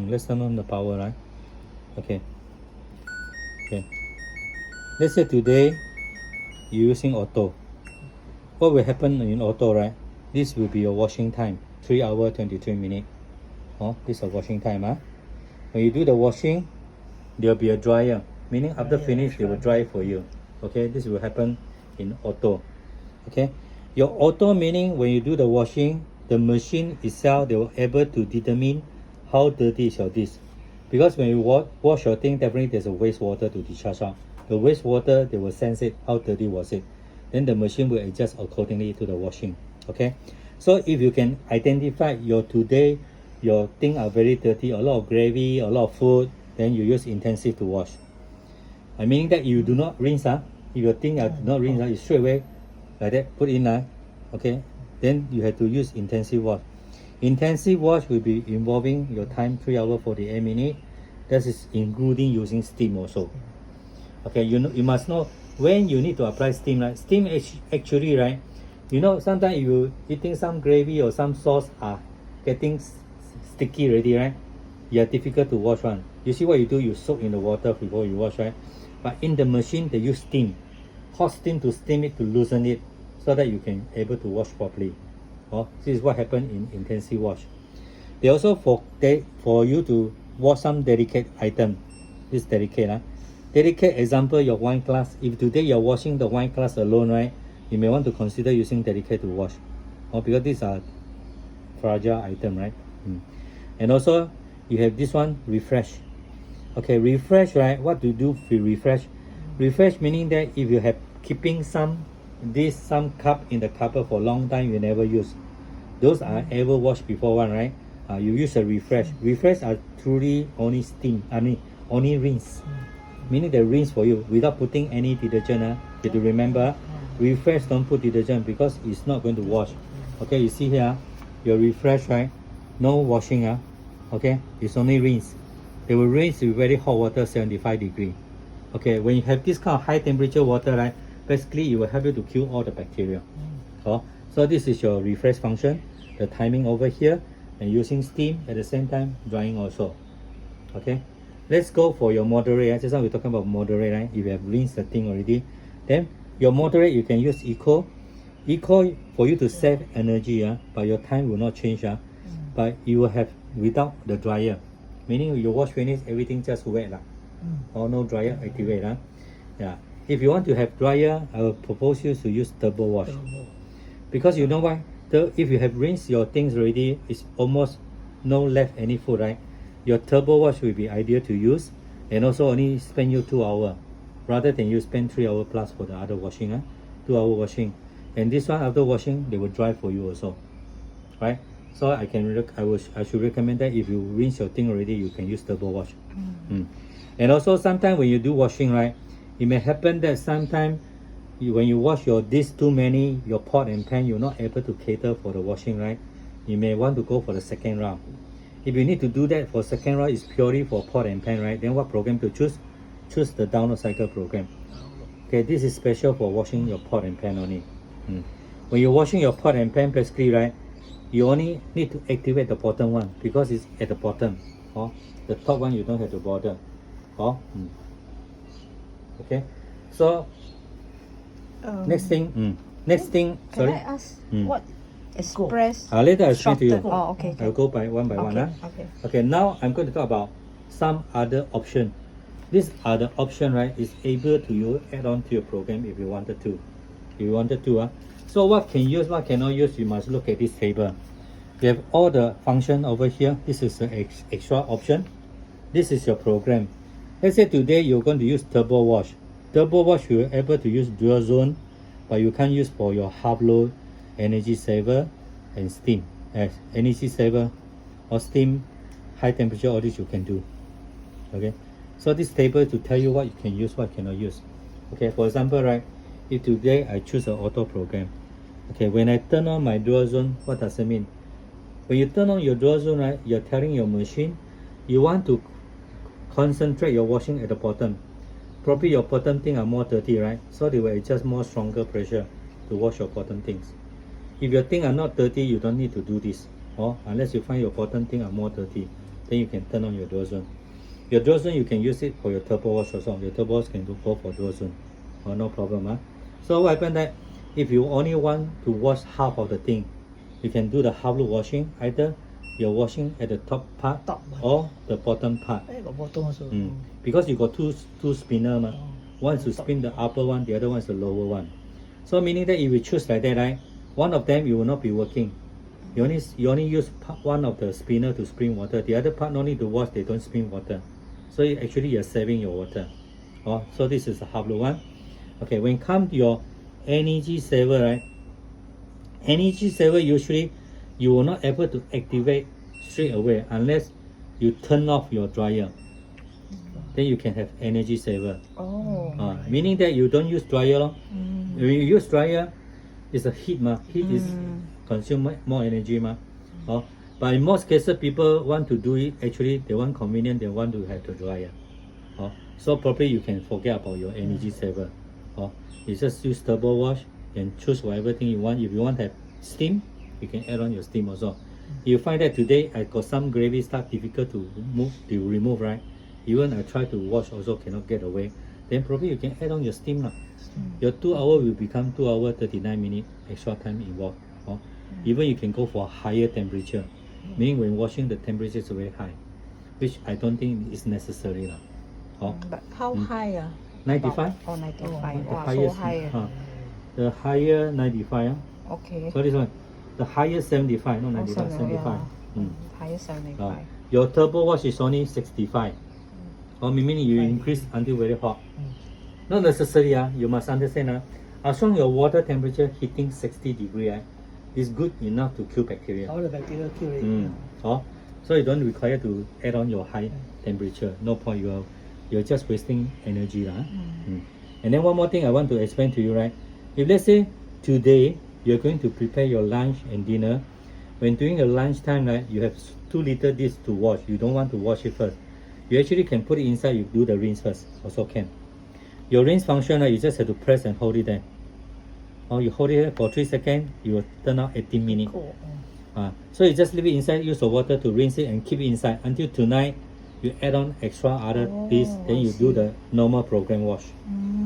let's turn on the power, right? Okay. Let's say today you're using auto. What will happen in auto, right? This will be your washing time, 3 hours 23 minutes. Oh, this is a washing time. When you do the washing, there will be a dryer, meaning after finish they will dry for you. Okay, this will happen in auto. Okay, your auto meaning when you do the washing, the machine itself, they will able to determine how dirty is your dish. Because when you wash your thing, definitely there's a wastewater to discharge out. The wastewater, they will sense it, how dirty was it. Then the machine will adjust accordingly to the washing. Okay, so if you can identify your today, your thing are very dirty, a lot of gravy, a lot of food, then you use intensive to wash. I mean that you do not rinse. If your thing are not rinse, you straight away like that put in. Okay, then you have to use intensive wash. Intensive wash will be involving your time 3 hours 48 minutes. That is including using steam also. Okay, you must know when you need to apply steam. Right? Steam actually, right? You know, sometimes you eating some gravy or some sauce are getting sticky already, right? You are difficult to wash one. You see what you do? You soak in the water before you wash, right? But in the machine, they use steam, hot steam to steam it to loosen it, so that you can able to wash properly. This is what happened in intensive wash. They also for you to wash some delicate item. This delicate, delicate example, your wine glass. If today you're washing the wine glass alone, right, you may want to consider using delicate to wash, because these are fragile item, right? And also you have this one, refresh. Okay, refresh, right? What to do with refresh? Refresh meaning that if you have keeping some cup in the cupboard for a long time you never use, those are ever washed before one, right? You use a refresh. Refresh are truly only steam. Only rinse. Meaning they rinse for you without putting any detergent. You have to remember, refresh don't put detergent because it's not going to wash. Okay, you see here, your refresh, right? No washing. Okay, it's only rinse. They will rinse with very hot water, 75 degrees. Okay, when you have this kind of high temperature water, right, basically it will help you to kill all the bacteria. So this is your refresh function. The timing over here, and using steam at the same time, drying also. Okay, let's go for your moderate. Just now we're talking about moderate, right? If you have rinsed the thing already, then your moderate you can use eco for you to save energy. But your time will not change. But you will have without the dryer, meaning you wash finish everything just wet or no dryer activate. If you want to have dryer, I will propose you to use turbo wash. Because you know why? If you have rinsed your things already, it's almost no left any food, right? Your turbo wash will be ideal to use, and also only spend you 2 hours rather than you spend 3 hours plus for the other washing. 2 hour washing, and this one after washing they will dry for you also, right? So I should recommend that if you rinse your thing already, you can use turbo wash. And also sometimes when you do washing, right, it may happen that sometimes when you wash your dish too many, your pot and pan, you're not able to cater for the washing, right? You may want to go for the second round. If you need to do that for second round, it's purely for pot and pan, right? Then what program to choose? Choose the download cycle program. Okay, this is special for washing your pot and pan only. When you're washing your pot and pan, basically, right, you only need to activate the bottom one because it's at the bottom. The top one you don't have to bother. Okay, so next thing. Can I ask what express? Later I'll explain to you. Okay. I'll go by one by one. Okay. Now I'm going to talk about some other option. These are the option, right? Is able to you add on to your program if you wanted to. So what can use, what cannot use, you must look at this table. You have all the function over here. This is the extra option. This is your program. Let's say today you're going to use turbo wash. Turbo wash you're able to use dual zone, but you can't use for your half load, energy saver, and steam. As energy saver or steam, high temperature, all this you can do. Okay, so this table to tell you what you can use, what cannot use. Okay, for example, right, if today I choose an auto program, okay, when I turn on my dual zone, what does it mean? When you turn on your dual zone, right, you're telling your machine you want to concentrate your washing at the bottom. Probably your bottom things are more dirty, right? So they will adjust more stronger pressure to wash your bottom things. If your things are not dirty, you don't need to do this, unless you find your bottom things are more dirty. then you can turn on your dual zone. Your dual zone, you can use it for your turbo wash also. Your turbo wash can go for dual zone. No problem. So what happens that if you only want to wash half of the thing, you can do the half loop washing. Either you're washing at the top part or the bottom part. Bottom also. Because you got two spinner. One is to spin the upper one, the other one is the lower one. So meaning that if you choose like that, right, one of them you will not be working. You only use one of the spinner to spin water. The other part no need to wash, they don't spin water. So actually you're saving your water. So this is the half loop one. Okay, when it comes to your energy saver, right? Energy saver usually you will not able to activate straight away unless you turn off your dryer. Then you can have energy saver. Meaning that you don't use dryer. When you use dryer, it's a heat. Heat is consume more energy. But in most cases, people want to do it. Actually, they want convenient. They want to have the dryer. So probably you can forget about your energy saver. You just use turbo wash and choose whatever thing you want. If you want to have steam, you can add on your steam also. You find that today I got some gravy stuff difficult to remove, right? Even I try to wash also cannot get away. Then probably you can add on your steam. Your 2 hour will become 2 hour 39 minutes extra time involved. Even you can go for a higher temperature. Meaning when washing the temperature is very high, which I don't think is necessary. But how high? 95? 95. The Wow, highest, so high. the higher 95. Okay. So this one, the higher 75, not 95, 75. Higher 75. Your turbo wash is only 65. Meaning you increase until very hot. Not necessary. You must understand. As long as your water temperature hitting 60 degrees, is good enough to kill bacteria. All the bacteria kill it. So you don't require to add on your high temperature. No point. You're just wasting energy. And then one more thing I want to explain to you, right? If let's say today you're going to prepare your lunch and dinner, when during the lunchtime, right, you have 2 liters dish to wash. You don't want to wash it first. You actually can put it inside. You do the rinse first. Also can. Your rinse function, you just have to press and hold it there. You hold it for 3 seconds. You will turn out 18 minutes. Cool. So you just leave it inside. Use the water to rinse it and keep it inside until tonight. You add on extra other dish, then you do the normal program wash.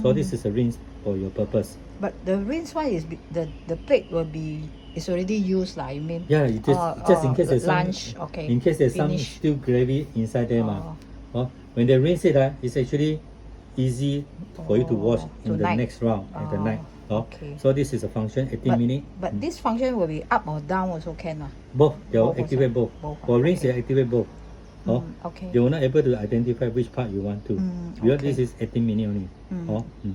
So this is a rinse for your purpose. But the rinse one is the plate will be it's already used, you mean? Yeah, you just in case there's lunch, some, okay. in case there's Finish. some still gravy inside there, when they rinse it, it's actually easy for you to wash in the next round at the night. Okay. So this is a function, 18 minutes. But this function will be up or down also can. Both, they will Both activate also. both. Both, For rinse, okay. they activate both. Okay. You will not able to identify which part you want to. Because okay. this is 18 minutes only.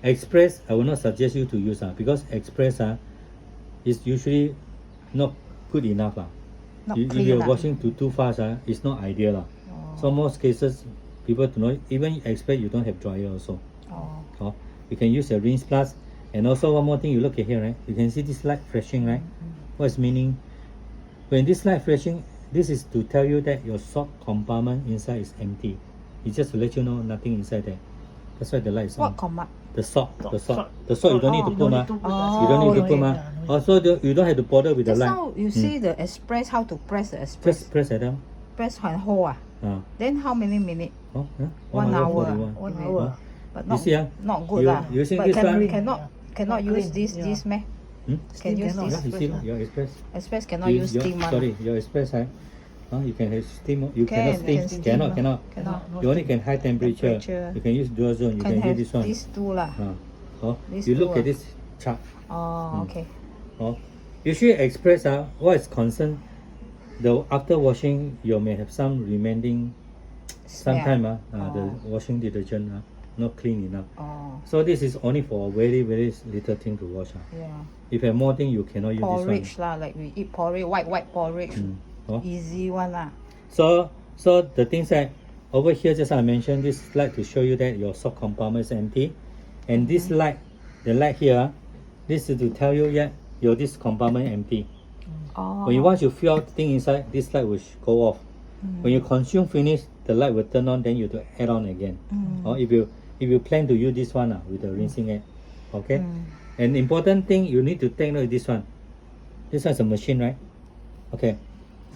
Express, I will not suggest you to use because Express is usually not good enough. Not If clean. you're washing too fast, it's not ideal. So most cases, people do not, even Express you don't have dryer also. You can use a rinse plus. And also one more thing, you look at here, right? You can see this light flashing, right? What's meaning? When this light flashing, this is to tell you that your salt compartment inside is empty. It's just to let you know nothing inside there. That's why the light is on. What comma? The salt. The salt you don't need to put, You don't need to put, Also, you don't have to bother with the Just light. now you see the express, how to press the express. Just press it down. Press and hold. Then how many minutes? 1 hour. 41. 1 hour. But You not, see, not good. you using But this one? cannot use clean, this meh? Can Steam use cannot. this. You see, your Express. Express cannot use steam one. Sorry, your Express, you can have steam. You Can, cannot steam. can steam, Cannot. Cannot. You only can high temperature. You can use dual zone. You Can can have use this one. these two lah. These You two look at this chart. Okay. Usually Express, what is concerned, though after washing, you may have some remaining. Sometime the washing detergent not clean enough. So this is only for a very very little thing to wash. Yeah. If you have more thing, you cannot use Porridge this one. like we eat porridge, white porridge. Easy one lah. So the things that over here, just I mentioned this light to show you that your salt compartment is empty, and this light, the light here, this is to tell you this compartment empty. When you once you fill out thing inside, this light will go off. When you consume finish, the light will turn on. Then you have to add on again. Or if you plan to use this one with the rinsing aid, okay. And important thing you need to take note of this one. This one is a machine, right? Okay.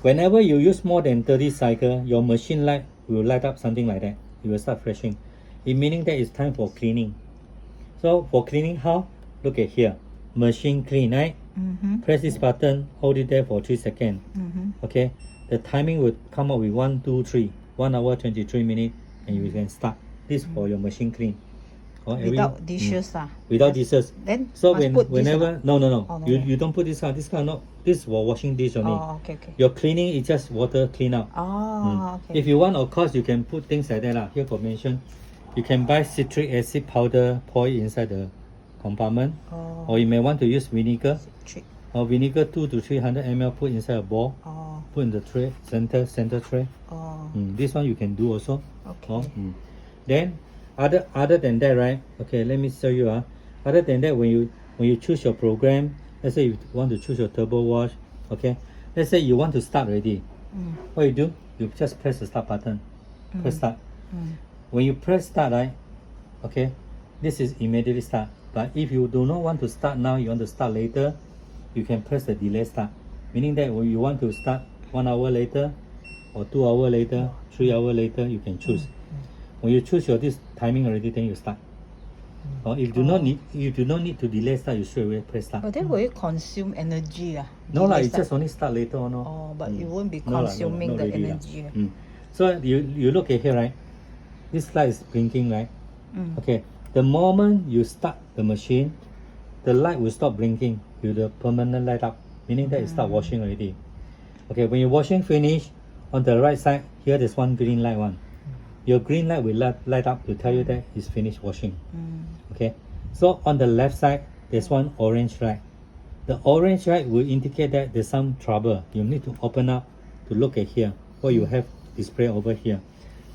Whenever you use more than 30 cycle, your machine light will light up something like that. It will start flashing. It meaning that it's time for cleaning. So for cleaning, how? Look at here. Machine clean, right? Press this button, hold it there for 3 seconds. Okay. The timing will come up with 1, 2, 3. 1 hour 23 minutes, and you can start. This for your machine clean. Without dishes lah. Without dishes. Then So must put this whenever or no, Oh, no. you don't put this kind. This kind not. This for washing dish only. Oh, okay. Your cleaning is just water clean out. Okay. If you want, of course, you can put things like that lah. Here got mention. You can buy citric acid powder, pour it inside the compartment, or you may want to use vinegar. Trick. Or vinegar 2 to 300 ml, put inside a bowl, put in the tray, center tray. This one you can do also. Okay. Then other than that, right? Okay, let me show you. Other than that, when you choose your program, let's say you want to choose your turbo wash. Okay, let's say you want to start already. What you do? You just press the start button. Press start. When you press start, right? Okay, this is immediately start. But if you do not want to start now, you want to start later, you can press the delay start. Meaning that when you want to start 1 hour later, or 2 hours later, 3 hours later, you can choose. When you choose your this timing already, then you start. Or if you do not need to delay start, you straight away press start. But then will it consume energy lah? No lah, Delay it's just only start later on. but it won't be No lah, consuming not the really lah. energy. So you look at here, right? This light is blinking, right? Okay. The moment you start the machine, the light will stop blinking. You will permanent light up, meaning that it start washing already. Okay. When your washing finish, on the right side here, there's one green light one. Your green light will light up to tell you that it's finished washing. Okay. So on the left side, there's one orange light. The orange light will indicate that there's some trouble. You need to open up to look at here what you have displayed over here.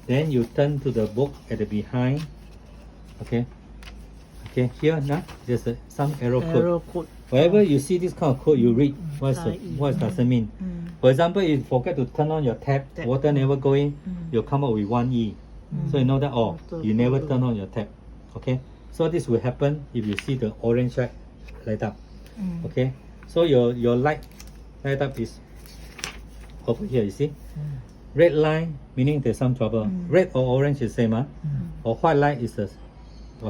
Then you turn to the book at the behind. Okay. Okay. Here now there's some arrow code. Wherever you see this kind of code, you read what does it mean. For example, if you forget to turn on your tap, water never go in, you'll come up with 1E. So you know that you never turn on your tap. Okay. So this will happen if you see the orange light up. Okay. So your light up is over here. You see, red line meaning there's some trouble. Red or orange is same. Or white light is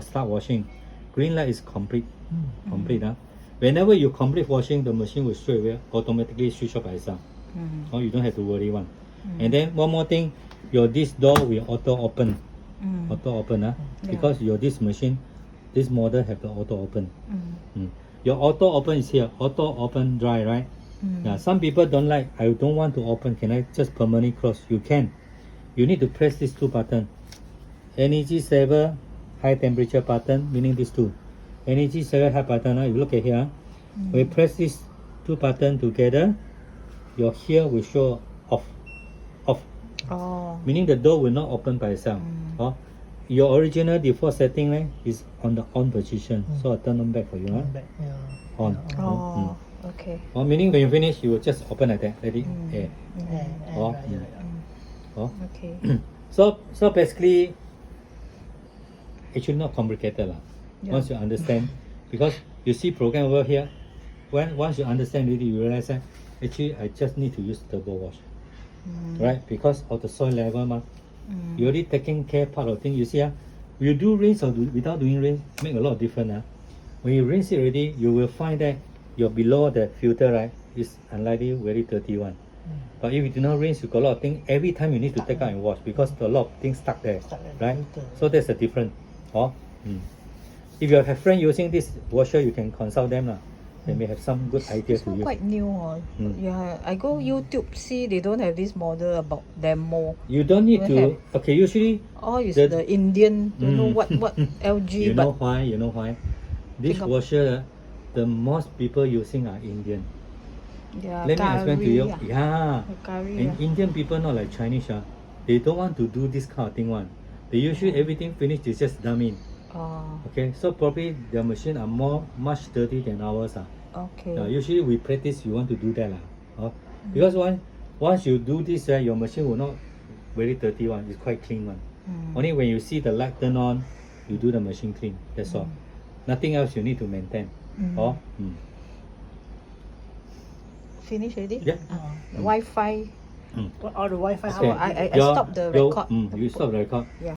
start washing. Green light is complete. Whenever you complete washing, the machine will straight away automatically switch off by itself. Or you don't have to worry one. And then one more thing, your this door will auto open. Because your this machine, this model have the auto open. Your auto open is here. Auto open dry, right? Yeah. Some people don't like. I don't want to open. Can I just permanently close? You can. You need to press these two buttons. Energy saver, high temperature button, meaning these two. Energy saver high button. You look at here. When you press these two buttons together, your here will show off. Meaning the door will not open by itself. Your original default setting is on the on position. So I'll turn on back for you. On. Okay. Meaning when you finish, you will just open like that. Ready? Okay. So basically, actually not complicated lah. Once you understand, because you see program over here, once you understand really, you realize that actually I just need to use turbo wash, right? Because of the soil level, you're already taking care part of things. You see, you do rinse or without doing rinse, make a lot of difference. When you rinse it already, you will find that you're below the filter, right? Is unlikely very dirty one. But if you do not rinse, you got a lot of things. Every time you need to take out and wash because a lot of things stuck there, right? So that's the difference. If you have a friend using this washer, you can consult them lah. They may have some good ideas to use. Quite new. Yeah, I go YouTube see they don't have this model about demo. You don't need to. Okay, usually. Is the Indian. Don't know what LG. You know why? You know why? This washer, the most people using are Indian. Yeah. Let me explain to you. And Indian people not like Chinese. They don't want to do this kind of thing one. They usually everything finished, they just dump in. Okay, so probably their machine are much dirty than ours. Okay. Usually we practice, you want to do that because once you do this, your machine will not very dirty one. It's quite clean one. Only when you see the light turn on, you do the machine clean. That's all. Nothing else you need to maintain. finish already? Yeah. Wi-Fi. All the Wi-Fi. So how I Your- stop the your- record. you stop the record. Yeah.